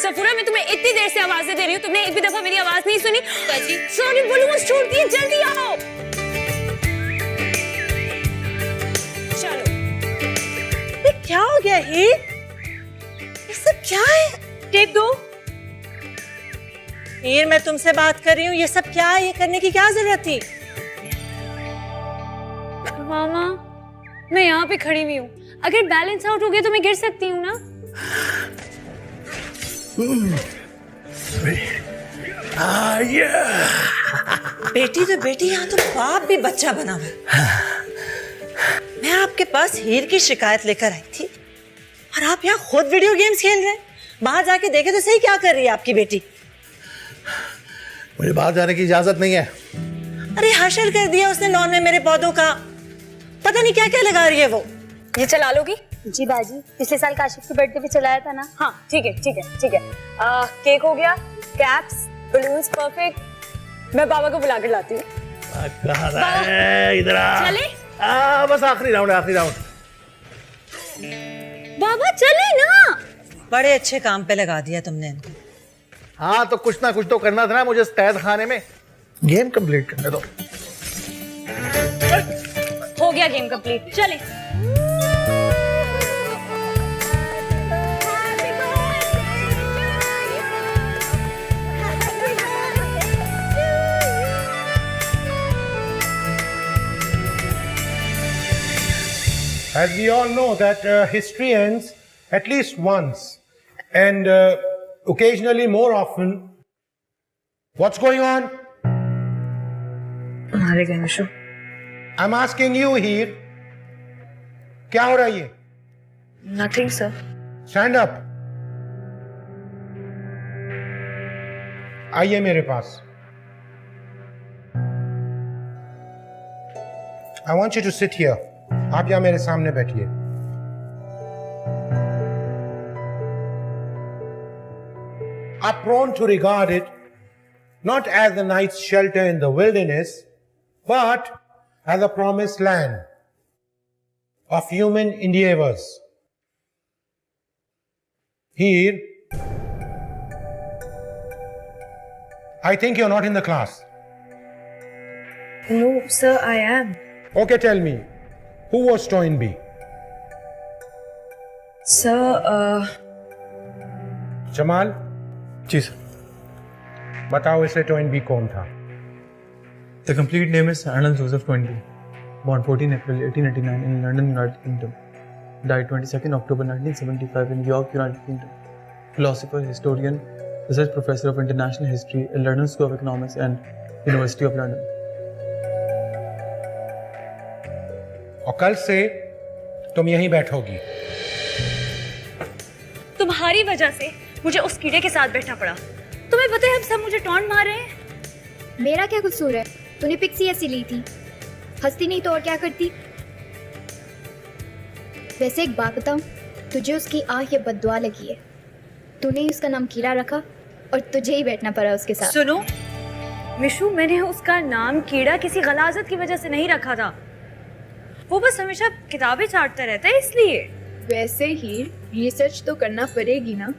सफूरा, मैं तुम्हें इतनी देर से आवाजें दे रही हूँ, तुमने एक भी दफा मेरी आवाज नहीं सुनी? सॉरी, बलून्स टूट दिए, जल्दी आओ। चलो। ये क्या हो गया हीर? ये सब क्या है? टेप दो। हीर, मैं तुमसे बात कर रही हूँ, ये सब क्या है? ये करने की क्या जरूरत थी? मामा, मैं यहाँ पे खड़ी हुई हूँ, अगर बैलेंस आउट हो गया तो मैं गिर सकती हूँ ना? बेटी तो बेटी, यहाँ तो बाप भी बच्चा बना हुआ है। मैं आपके पास हीर की शिकायत लेकर आई थी और आप यहाँ खुद वीडियो गेम्स खेल रहे हैं। बाहर जाके देखे तो सही, क्या कर रही है आपकी बेटी? मुझे बाहर जाने की इजाजत नहीं है। अरे हशर कर दिया उसने लॉन में मेरे पौधों का, पता नहीं क्या क्या लगा रही है वो। ये चला लोगी? जी बाजी, पिछले साल काशिफ के बर्थडे पे चलाया था ना। हाँ ठीक है ठीक है ठीक है। केक हो गया, कैप्स, बलून्स परफेक्ट। मैं बाबा को बुला कर लाती हूँ। इधर आ। चले? बस आखिरी राउंड, आखिरी राउंड। बाबा चले ना। बड़े अच्छे काम पे लगा दिया तुमने इनको। हाँ तो कुछ ना कुछ तो करना था ना मुझे कैद खाने में। गेम कंप्लीट करने दो। हो गया गेम कंप्लीट, चले। As we all know that history ends at least once and occasionally more often. What's going on? मारे गए Nishu. I'm asking you here. क्या हो रहा है ये? Nothing sir. Stand up. आइए मेरे पास। I want you to sit here. आप यहाँ मेरे सामने बैठिए। Are prone to regard it not as the night's shelter in the wilderness, but as a promised land of human endeavors. Here, I think you're not in the class. No sir, I am. Okay, tell me, who was Toynbee? Sir, Jamal, जी sir. बताओ इसे टोइनबी कौन था? The complete name is Arnold Joseph Toynbee, born 14 April 1889 in London, United Kingdom. Died 22nd October 1975 in York, United Kingdom. Philosopher, historian, research professor of international history at London School of Economics and University of London. और कल से तुम यहीं बैठोगी। तुम्हारी वजह से मुझे उस कीड़े के साथ बैठना पड़ा। तुम्हें पता है हम सब मुझे टॉन्ट मार रहे हैं। मेरा क्या कसूर है? तूने पिक्सी ऐसी ली थी, हंसती नहीं तो और क्या करती? वैसे एक बात बताऊं, तुझे उसकी आह या बद्दुआ लगी है। तूने ही उसका नाम कीड़ा रखा और तुझे ही बैठना पड़ा उसके साथ। सुनो मिशु, मैंने उसका नाम कीड़ा किसी गलाजत की वजह से नहीं रखा था। वो बस हमेशा किताबें चाटता रहता है इसलिए। वैसे ही रिसर्च तो करना पड़ेगी ना,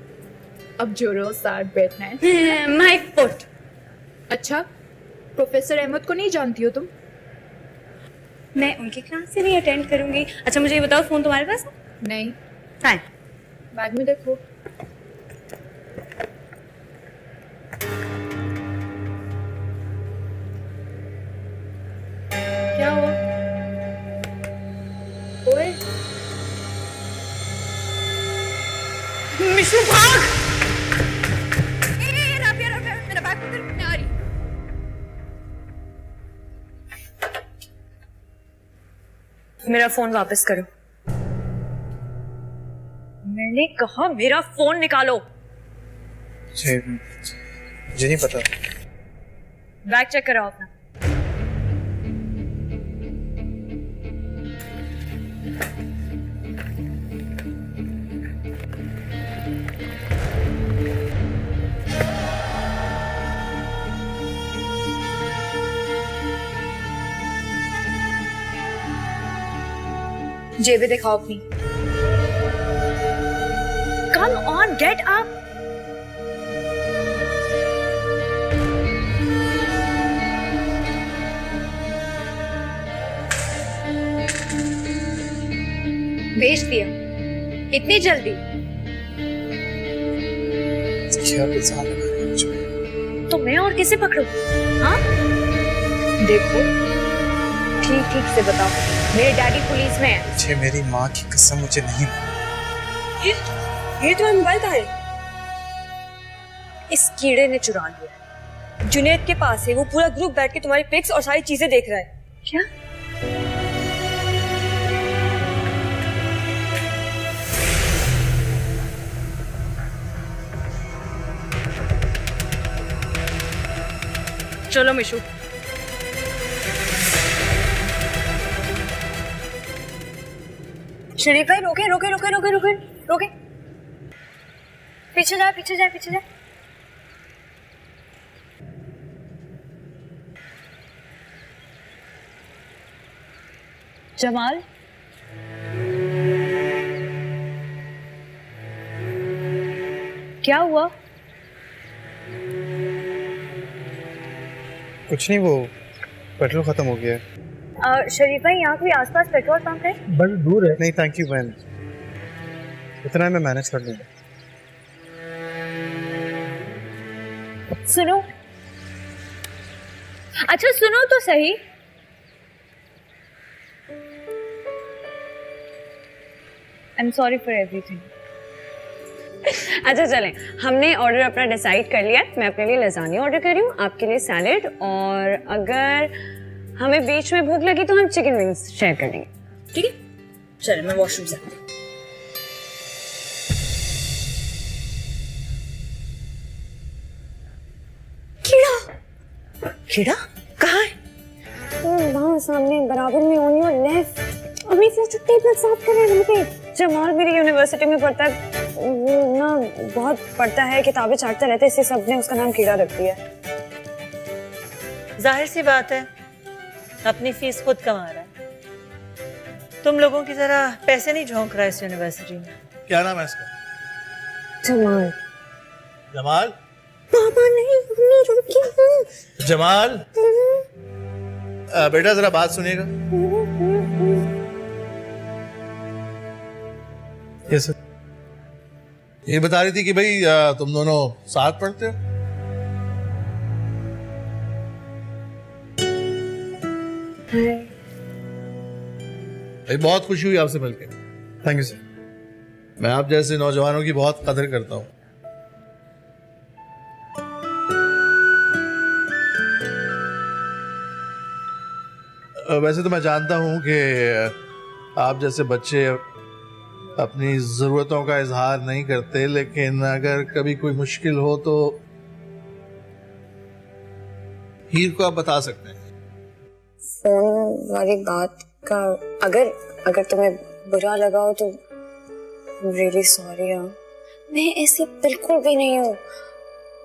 अब जो रोज साथ बैठना है। My foot. अच्छा, प्रोफेसर अहमद को नहीं जानती हो तुम? मैं उनकी क्लास से नहीं अटेंड करूंगी। अच्छा मुझे ये बताओ, फोन तुम्हारे पास है? नहीं। हाँ। बैग में देखो। क्या हुआ? ओए, मिशु भाग। मेरा बैग उधर नहीं आ रही। मेरा फोन वापस करो। मैंने कहा मेरा फोन निकालो। मुझे नहीं पता। बैग चेक कराओ अपना। जेबें दिखाओ अपनी। Come on, get up. बेच दिया? इतनी जल्दी? तो मैं और किसे पकड़ूं? हाँ? देखो, ठीक से बताओ। मेरे डैडी पुलिस में है। मुझे मेरी माँ की कसम मुझे नहीं। ये तो मोबाइल का है। इस कीड़े ने चुरा लिया। जुनैद के पास है, वो पूरा ग्रुप बैठ के तुम्हारी पिक्स और सारी चीजें देख रहा है। क्या? चलो मिशु। शरीफ भाई रोके। पीछे जाए। जमाल, क्या हुआ? कुछ नहीं, वो पेट्रोल खत्म हो गया है। शरीफ भाई, यहाँ कोई आसपास पेट्रोल पंप है? बड़ी दूर है। नहीं थैंक यू बहन, इतना मैं मैनेज कर लूंगा। सुनो, अच्छा सुनो तो सही। I am sorry for everything. अच्छा चलें, हमने ऑर्डर अपना डिसाइड कर लिया। मैं अपने लिए लसानी ऑर्डर कर रही हूँ, आपके लिए सैलेड, और अगर हमें बीच में भूख लगी तो हम चिकन विंग्स शेयर कर लेंगे। ठीक है? चलो मैं वॉशरूम से। कीड़ा कहाँ है? वहाँ सामने बराबर में ऑन योर लेफ्ट। अभी से छुट्टी पर साफ कर रहे हैं। जमाल मेरी यूनिवर्सिटी में पढ़ता है, वो ना बहुत पढ़ता है, किताबें छांटता रहता है, इसलिए सबने उसका नाम कीड़ा रख दिया। जाहिर सी बात है, अपनी फीस खुद कमा रहा है। तुम लोगों की तरह पैसे नहीं झोंक रहा है इस यूनिवर्सिटी में। क्या नाम है इसका? जमाल। जमाल? पापा नहीं, मम्मी रुकी। जमाल, बेटा जरा बात सुनिएगा। Yes sir. ये बता रही थी कि भाई तुम दोनों साथ पढ़ते हो। भाई बहुत खुशी हुई आपसे मिलकर। Thank you sir. मैं आप जैसे नौजवानों की बहुत कदर करता हूँ। वैसे तो मैं जानता हूँ कि आप जैसे बच्चे अपनी ज़रूरतों का इजहार नहीं करते, लेकिन अगर कभी कोई मुश्किल हो तो हीर को आप बता सकते हैं। फोन वाली बात का अगर तुम्हें बुरा लगा हो तो रियली सॉरी यार। मैं ऐसे बिल्कुल भी नहीं हूँ।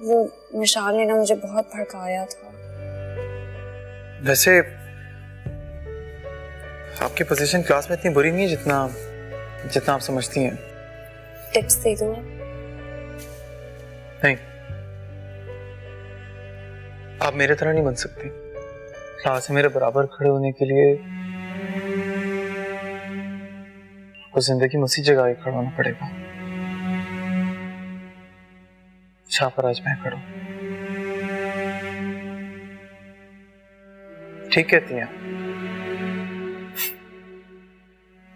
वो मिशाल ने ना मुझे बहुत भड़काया था। वैसे आपकी पोजीशन क्लास में इतनी बुरी नहीं है जितना आप समझती हैं। टिप्स दे दो। नहीं, आप मेरे तरह नहीं बन सकती। क्लास में मेरे बराबर खड़े होने के लिए आपको जिंदगी में उसी जगह खड़ा होना पड़ेगा जहां पर आज मैं खड़ा हूं। ठीक कहती हैं,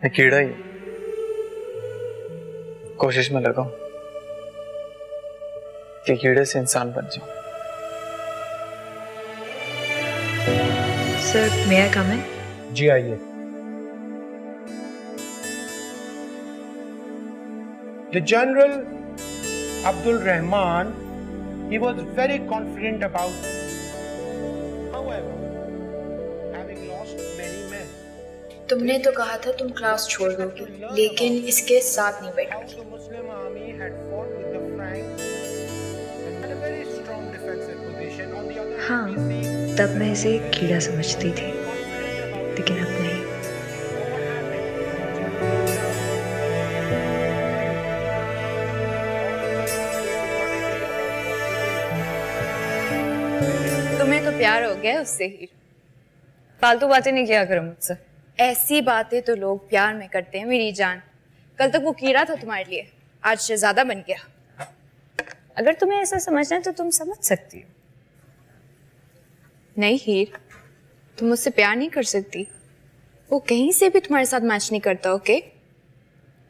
मैं कीड़ा ही कोशिश में लगा हूं कि कीड़े से इंसान बन जाऊं। Sir, may I come in? जी आइए। The General Abdul Rahman, he was very confident about. However, having lost many men, तुमने तो कहा था तुम क्लास छोड़ दोगी, लेकिन इसके साथ नहीं बैठोगी। the Muslim army had fought with the Franks and had a very strong defensive position. On the other हाँ, hand, we see तब मैं इसे एक कीड़ा समझती थी, लेकिन अब नहीं। तुम्हें तो प्यार हो गया उससे ही। फालतू बातें नहीं किया करो मुझसे। ऐसी बातें तो लोग प्यार में करते हैं मेरी जान। कल तक वो कीड़ा था तुम्हारे लिए, आज शहजादा बन गया। अगर तुम्हें ऐसा समझना है तो तुम समझ सकती हो। नहीं हीर, तुम मुझसे प्यार नहीं कर सकती। वो कहीं से भी तुम्हारे साथ मैच नहीं करता। ओके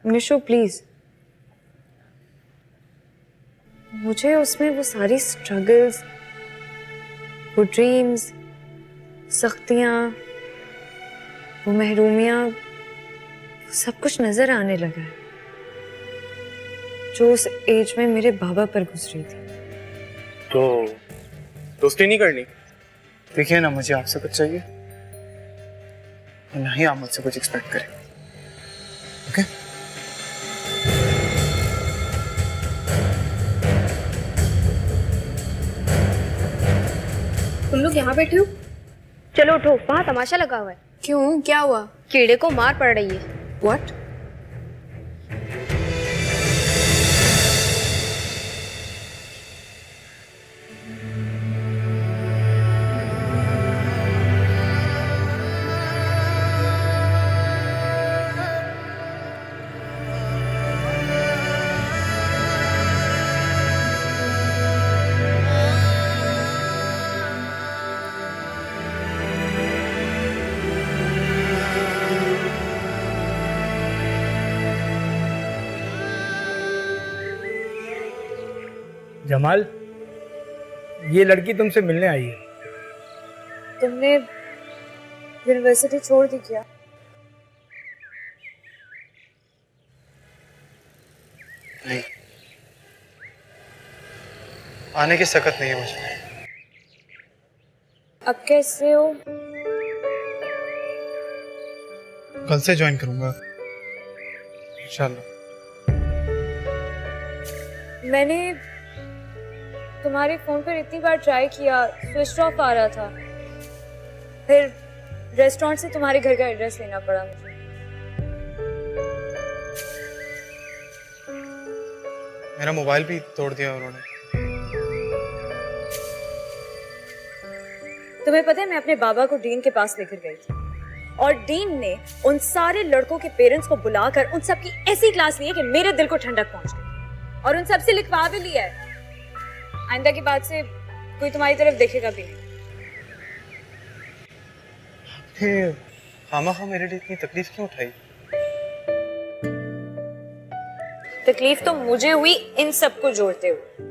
निशो प्लीज, मुझे उसमें वो सारी स्ट्रगल्स, वो ड्रीम्स, सख्तियां, वो महरूमियां, सब कुछ नजर आने लगा है जो उस एज में मेरे बाबा पर गुजरी थी। तो दोस्ती नहीं करनी? देखिए ना, मुझे आपसे कुछ चाहिए, नहीं आप मुझसे कुछ एक्सपेक्ट करें। ओके? तुम लोग यहाँ बैठे हो? चलो उठो, वहाँ तमाशा लगा हुआ है। क्यों, क्या हुआ? कीड़े को मार पड़ रही है। व्हाट? जमाल, ये लड़की तुमसे मिलने आई है। तुमने यूनिवर्सिटी छोड़ दी क्या? नहीं, आने की सकत नहीं है मुझे। अब कैसे हो? कल से ज्वाइन करूंगा इंशाल्लाह। मैंने तुम्हारे फोन पर इतनी बार ट्राई किया, स्विच ऑफ आ रहा था। फिर रेस्टोरेंट से तुम्हारे घर का एड्रेस लेना पड़ा मुझे। मेरा मोबाइल भी तोड़ दिया उन्होंने। तुम्हें पता है, मैं अपने बाबा को डीन के पास लेकर गई थी और डीन ने उन सारे लड़कों के पेरेंट्स को बुलाकर उन सब की ऐसी क्लास ली है कि मेरे दिल को ठंडक पहुंच गई, और उन सब से लिखवा भी लिया है। आइंदा के बाद से कोई तुम्हारी तरफ देखेगा भी नहीं। खामा मेरे लिए इतनी तकलीफ क्यों उठाई? तकलीफ तो मुझे हुई इन सबको जोड़ते हुए।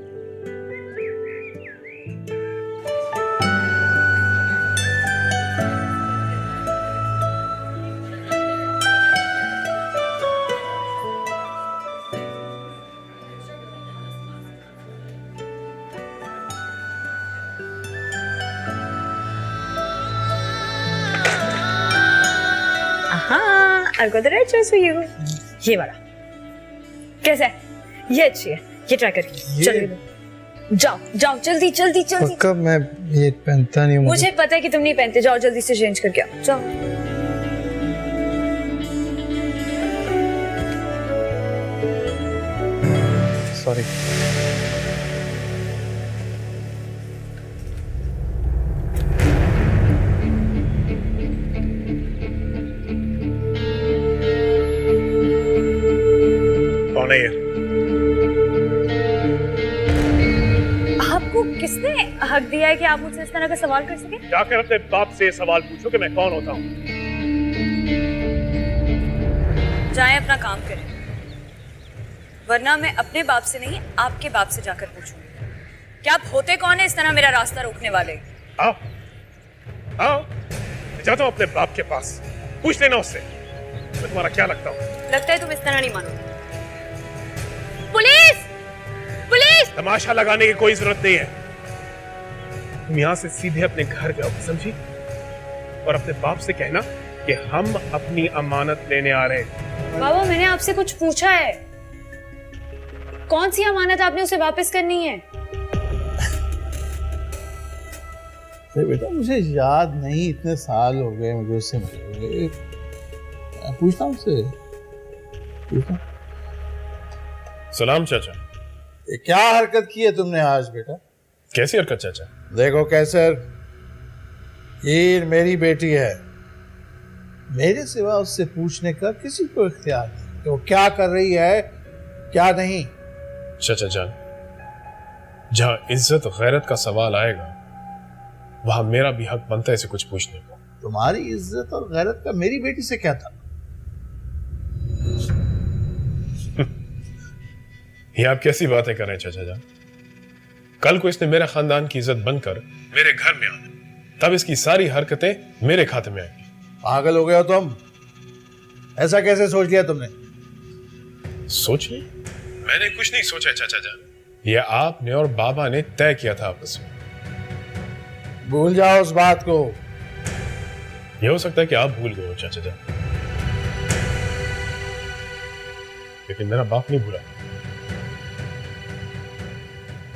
I've got the right choice for you. ये वाला कैसा है? ये अच्छी है, ये ट्राई करके चलो। जाओ जाओ जल्दी जल्दी जल्दी। पक्का मैं ये पहनता नहीं हूँ। मुझे पता है कि तुम नहीं पहनते। जाओ जल्दी से चेंज करके आओ, जाओ। सॉरी। कौन है ये? आपको किसने हक दिया है कि आप मुझसे इस तरह का सवाल कर सके? जाकर अपने बाप से सवाल पूछो कि मैं कौन होता हूँ। जाएं अपना काम करें, वरना मैं अपने बाप से नहीं आपके बाप से जाकर पूछूंगी कि आप होते कौन है इस तरह मेरा रास्ता रोकने वाले। आओ आओ, जाता हूँ अपने बाप के पास, पूछ लेना उससे मैं तुम्हारा क्या लगता हूँ। लगता है तुम इस तरह नहीं मानोगे। पुलिस! पुलिस! तमाशा लगाने की कोई जरूरत नहीं है। तुम यहाँ से सीधे अपने घर जाओ, समझी? और अपने बाप से कहना कि हम अपनी अमानत लेने आ रहे हैं। बाबा, मैंने आपसे कुछ पूछा है। कौन सी अमानत आपने उसे वापस करनी है? बेटा मुझे याद नहीं, इतने साल हो गए मुझे उससे मिले हुए। पूछता हूँ उससे, पूछता। सलाम चाचा। ये क्या हरकत की है तुमने आज बेटा? कैसी हरकत चाचा? देखो कैसर, हीर मेरी बेटी है, मेरे सिवा उससे पूछने का किसी को इख्तियार नहीं। कि वो क्या कर रही है क्या नहीं। चाचा जान, जहां इज्जत और गैरत का सवाल आएगा वहां मेरा भी हक बनता है इसे कुछ पूछने का। तुम्हारी इज्जत और गैरत का मेरी बेटी से क्या था? ये आप कैसी बातें कर रहे हैं चाचा जान? कल को इसने मेरे खानदान की इज्जत बनकर मेरे घर में आना, तब इसकी सारी हरकतें मेरे खाते में आएंगी। पागल हो गए हो तुम? ऐसा कैसे सोच लिया तुमने? सोच ली? मैंने कुछ नहीं सोचा चाचा जान, ये आपने और बाबा ने तय किया था आपस में। भूल जाओ उस बात को। यह हो सकता है कि आप भूल गए हो चाचा जान, लेकिन मेरा बाप नहीं भूला।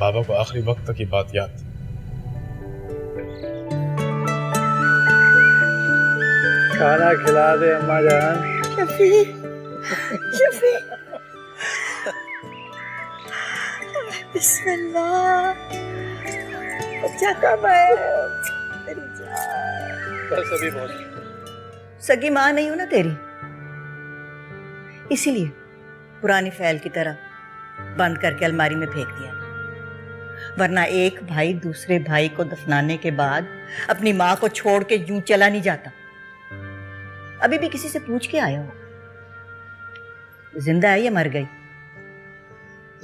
बाबा को आखिरी वक्त तक ये बात याद थी। खाना खिला दे अम्मा जान। बिस्मिल्लाह। बच्चा कब है? तेरी जान। बस अभी बहुत। सगी माँ नहीं हो ना तेरी, इसीलिए पुरानी फैल की तरह बंद करके अलमारी में फेंक दिया। वरना एक भाई दूसरे भाई को दफनाने के बाद अपनी माँ को छोड़ के यूं चला नहीं जाता। अभी भी किसी से पूछ के आया हो जिंदा है या मर गई?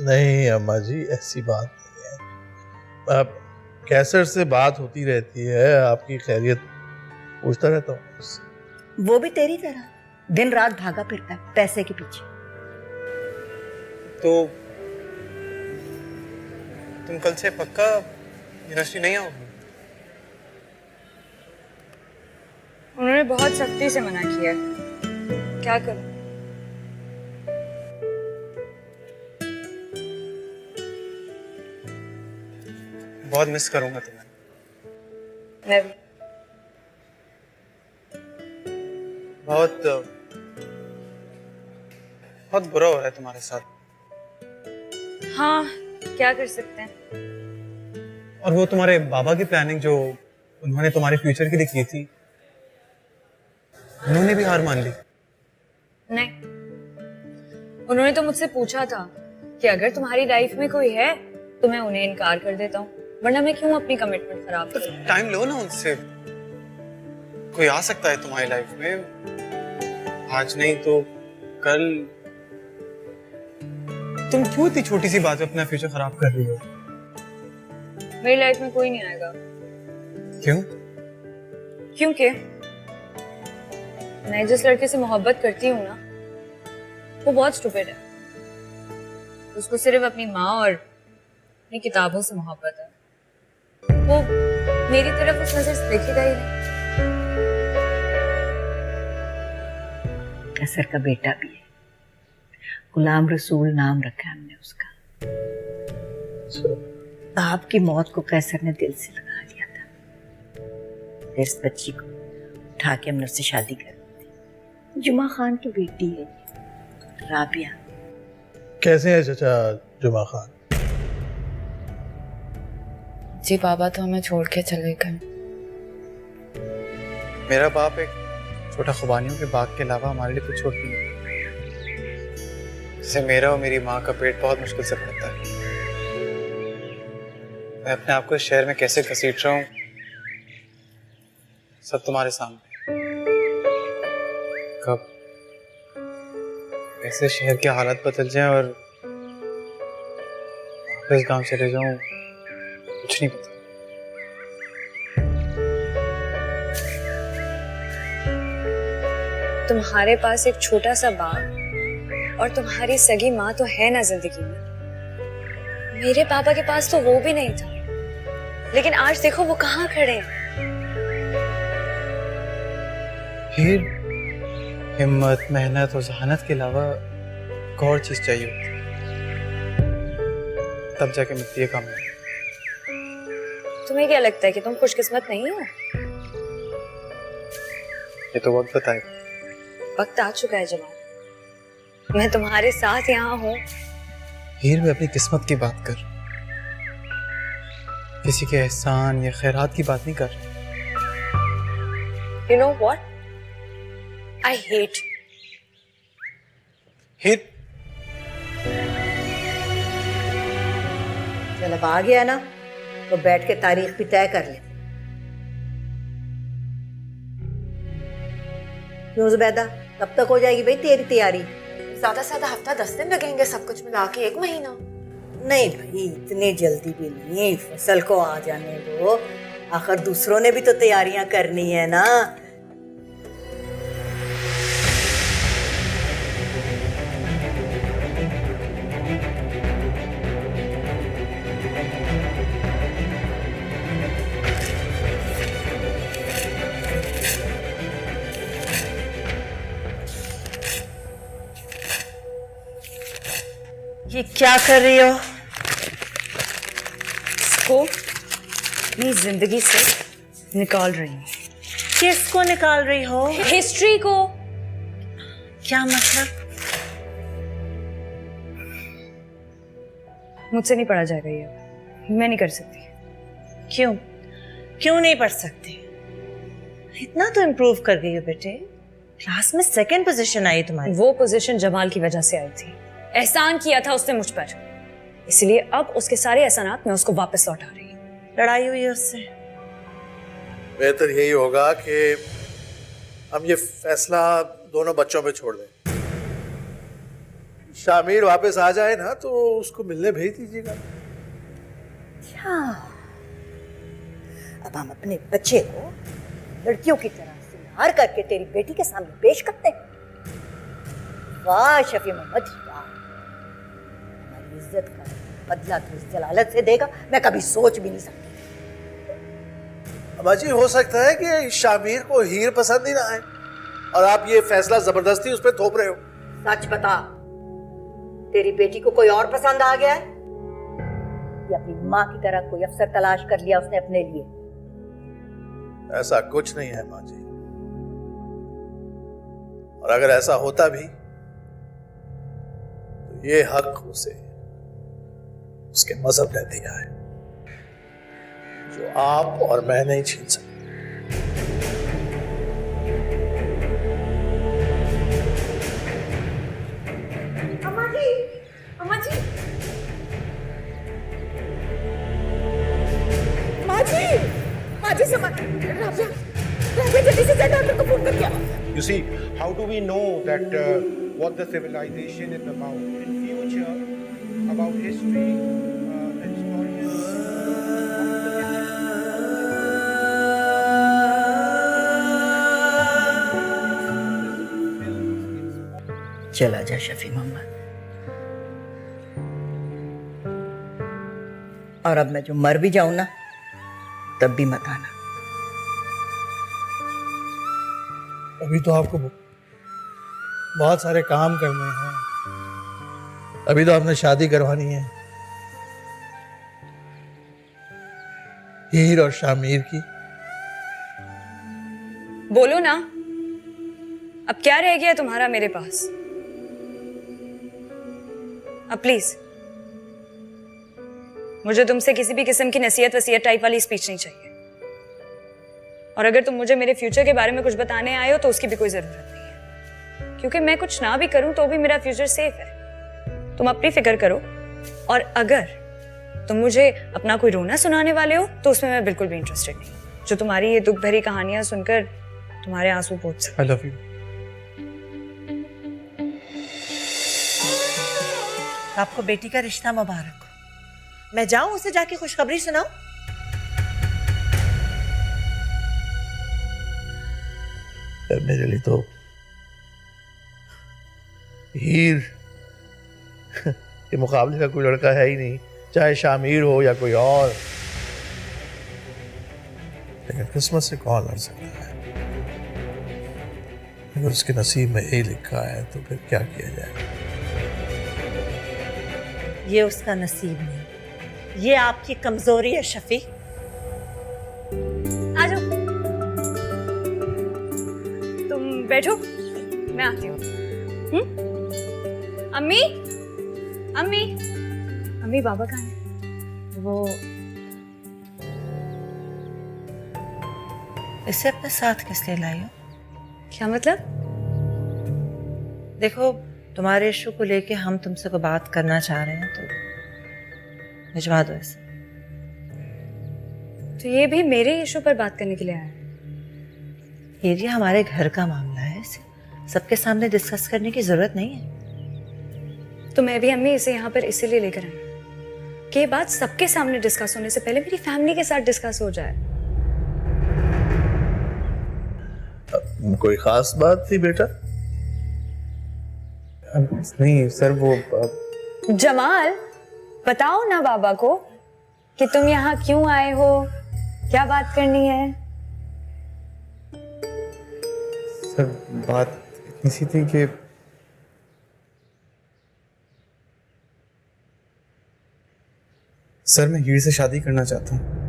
नहीं अम्मा जी, ऐसी बात नहीं है। अब कैसर से बात होती रहती है, आपकी खैरियत पूछता रहता हूँ उससे। वो भी तेरी तरह दिन रात भागा फिरता है पैसे के पीछे। तो तुम कल से पक्का यूनिवर्सिटी नहीं आओगे? उन्होंने बहुत सख्ती से मना किया है, क्या करूं? बहुत मिस करूंगा तुम्हें। मैं भी। बहुत बहुत बुरा हो रहा है तुम्हारे साथ। हाँ, क्या कर सकते हैं। और वो तुम्हारे बाबा की प्लानिंग जो उन्होंने तुम्हारे फ्यूचर के लिए की थी, उन्होंने भी हार मान ली। नहीं, उन्होंने तो मुझसे पूछा था कि अगर तुम्हारी लाइफ में कोई है तो मैं उन्हें इनकार कर देता हूँ, वरना मैं क्यों अपनी कमिटमेंट खराब करूं। टाइम लो ना उनसे, कोई आ सकता है तुम्हारी लाइफ में, आज नहीं तो कल। तुम क्यों इतनी छोटी सी बात पे अपना फ्यूचर खराब कर रही हो? मेरी लाइफ में कोई नहीं आएगा। क्यों? क्योंकि मैं जिस लड़के से मोहब्बत करती हूँ ना, वो बहुत स्टूपिड है। उसको सिर्फ अपनी माँ और अपनी किताबों से मोहब्बत है। वो मेरी तरफ उस नजर से देखेगा ही नहीं। कैसर का बेटा भी है, गुलाम रसूल नाम रखा है हमने उसका। बाप की मौत को कैसर ने दिल से लगा लिया था। इस बच्ची को उठा के हमने उससे शादी कर दी। जुमा खान की बेटी है राबिया। कैसे है चाचा जुमा खान? जी बाबा तो हमें छोड़ के चले गए। मेरा बाप एक छोटा खुबानियों के बाग के अलावा हमारे लिए कुछ छोड़ती नहीं। जैसे मेरा और मेरी माँ का पेट बहुत मुश्किल से भरता है। मैं अपने आप को इस शहर में कैसे घसीट रहा हूँ, सब तुम्हारे सामने। कब कैसे शहर के हालात बदल जाएं और वापस गांव चले जाऊं, कुछ नहीं पता। तुम्हारे पास एक छोटा सा बाप और तुम्हारी सगी माँ तो है ना जिंदगी में। मेरे पापा के पास तो वो भी नहीं था, लेकिन आज देखो वो कहाँ खड़े हैं। फिर हिम्मत, मेहनत और जहानत के अलावा एक और चीज चाहिए होती है, तब जाके मिलती है कामयाबी। तुम्हें क्या लगता है कि तुम खुशकिस्मत नहीं हो? ये तो वक्त बताएगा। वक्त आ चुका है जवान, मैं तुम्हारे साथ यहाँ हूँ। हीर में अपनी किस्मत की बात कर, किसी के एहसान या खैरात की बात नहीं कर रहा। You know what? I hate you. हिर चल अब आ गया ना तो बैठ के तारीख भी तय कर ले। क्यों जुबैदा, कब तक हो जाएगी भाई तेरी तैयारी? ज्यादा से ज्यादा हफ्ता 10 दिन लगेंगे, सब कुछ मिला के 1 महीना। नहीं भाई, इतनी जल्दी भी नहीं, फसल को आ जाने दो। आखिर दूसरों ने भी तो तैयारियां करनी है ना। ये क्या कर रही हो? इसको अपनी जिंदगी से निकाल रही हूँ। किसको निकाल रही हो? हिस्ट्री को। क्या मतलब? मुझसे नहीं पढ़ा जाएगा ये, मैं नहीं कर सकती। क्यों? क्यों नहीं पढ़ सकते? इतना तो इम्प्रूव कर गई हो बेटे, क्लास में 2nd पोजीशन आई तुम्हारी। वो पोजीशन जमाल की वजह से आई थी। एहसान किया था उसने मुझ पर, इसलिए अब उसके सारे एहसानात मैं उसको वापस लौटा रही हूँ। लड़ाई हुई है उससे? बेहतर यही होगा कि हम ये फैसला दोनों बच्चों पे छोड़ दें। शामिर वापस आ जाए ना तो उसको मिलने भेज दीजिएगा। क्या? अब हम अपने बच्चे को लड़कियों की तरह सिंगार करके तेरी बेटी के सामने पेश करते हैं? वाह शफी मोहम्मद, वाह। हमारी इज्जत का बदला तो इस जलालत से देगा, मैं कभी सोच भी नहीं सकती। अम्मा जी, हो सकता है कि शामिर को हीर पसंद ही ना आए और आप ये फैसला जबरदस्ती उस पर थोप रहे हो। सच बता, तेरी बेटी को कोई और पसंद आ गया है या अपनी माँ की तरह कोई अफसर तलाश कर लिया उसने अपने लिए? ऐसा कुछ नहीं है माँ जी, और अगर ऐसा होता भी तो ये हक उसे उसके मजहब ने दिया है, जो आप और मैं नहीं छीन सकते। अम्मा जी, अम्मा जी, माँ जी, माँ जी से राबिया जल्दी से जा, डॉक्टर को फोन करके आओ। You see, how do we know that what the civilization is about in future, about history, the historians? चला जा शफी मोहम्मद, और अब मैं जो मर भी जाऊं ना तब भी मत आना। अभी तो आपको बहुत सारे काम करने हैं, अभी तो आपने शादी करवानी है हीर और शामिर की। बोलो ना, अब क्या रह गया तुम्हारा मेरे पास? अब प्लीज, मुझे तुमसे किसी भी किस्म की नसीहत वसीयत टाइप वाली स्पीच नहीं चाहिए, और अगर तुम मुझे मेरे फ्यूचर के बारे में कुछ बताने आए हो तो उसकी भी कोई जरूरत नहीं है, क्योंकि मैं कुछ ना भी करूं तो भी मेरा फ्यूचर सेफ है। तुम अपनी फिक्र करो, और अगर तुम मुझे अपना कोई रोना सुनाने वाले हो तो उसमें मैं बिल्कुल भी इंटरेस्टेड नहीं, जो तुम्हारी ये दुख भरी कहानियां सुनकर तुम्हारे आंसू पोंछ सकते। I love you. आपको बेटी का रिश्ता मुबारक हो। मैं जाऊं उसे जाके खुशखबरी सुनाऊं? मेरे लिए तो हीर के मुकाबले का कोई लड़का है ही नहीं, चाहे शामिर हो या कोई और। लेकिन किस्मत से कौन लड़ सकता है? अगर उसके नसीब में यही लिखा है तो फिर क्या किया जाए? ये उसका नसीब नहीं, ये आपकी कमजोरी है शफी। आ जाओ, तुम बैठो, मैं आती हूँ। अम्मी, अम्मी, अम्मी, बाबा कहाँ है? वो इसे अपने साथ किस लिए लाई हो? क्या मतलब? देखो, तुम्हारे इशू को लेके हम तुमसे कोई बात करना चाह रहे हैं तो भिजवा दो इसे। तो ये भी मेरे इशू पर बात करने के लिए आया है? ये हमारे घर का मामला है, इसे सबके सामने डिस्कस करने की जरूरत नहीं है। तो मैं भी अम्मी इसे यहाँ पर इसीलिए लेकर आई कि ये बात सबके सामने डिस्कस होने से पहले मेरी फैमिली के साथ डिस्कस हो जाए। कोई खास बात थी बेटा? नहीं सर, वो जमाल, बताओ ना बाबा को कि तुम यहाँ क्यों आए हो, क्या बात करनी है? सर बात इतनी सी थी कि सर मैं हीर से शादी करना चाहता हूँ।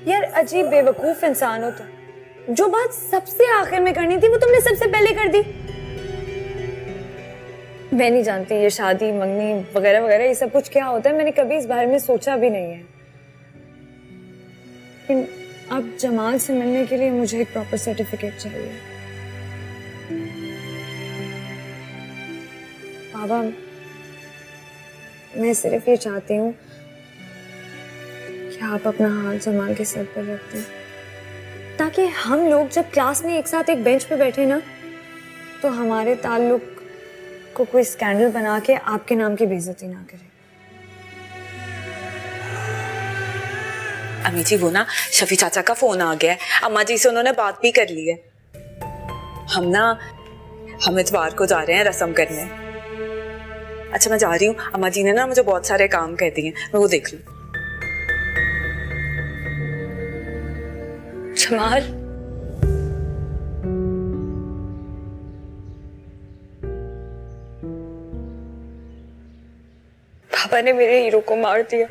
यार अजीब बेवकूफ इंसान हो तुम। जो बात सबसे आखिर में करनी थी वो तुमने सबसे पहले कर दी। मैं नहीं जानती ये शादी मंगनी वगैरह वगैरह ये सब कुछ क्या होता है, मैंने कभी इस बारे में सोचा भी नहीं है। लेकिन अब जमाल से मिलने के लिए मुझे एक प्रॉपर सर्टिफिकेट चाहिए। बाबा, मैं सिर्फ ये चाहती हूँ कि आप अपना हाथ जमाल के सर पर रख दें, ताकि हम लोग जब क्लास में एक साथ एक बेंच पे बैठे ना, तो हमारे ताल्लुक को कोई स्कैंडल बना के आपके नाम की बेइज्जती ना करे। अम्मी जी, वो ना शफी चाचा का फोन आ गया है, अम्मा जी से उन्होंने बात भी कर ली है। हम इतवार को जा रहे हैं रस्म करने। अच्छा मैं जा रही हूँ, अम्मा जी ने ना मुझे बहुत सारे काम कह दिए, मैं वो देख लूँ। जमाल, पापा ने मेरे हीरो को मार दिया।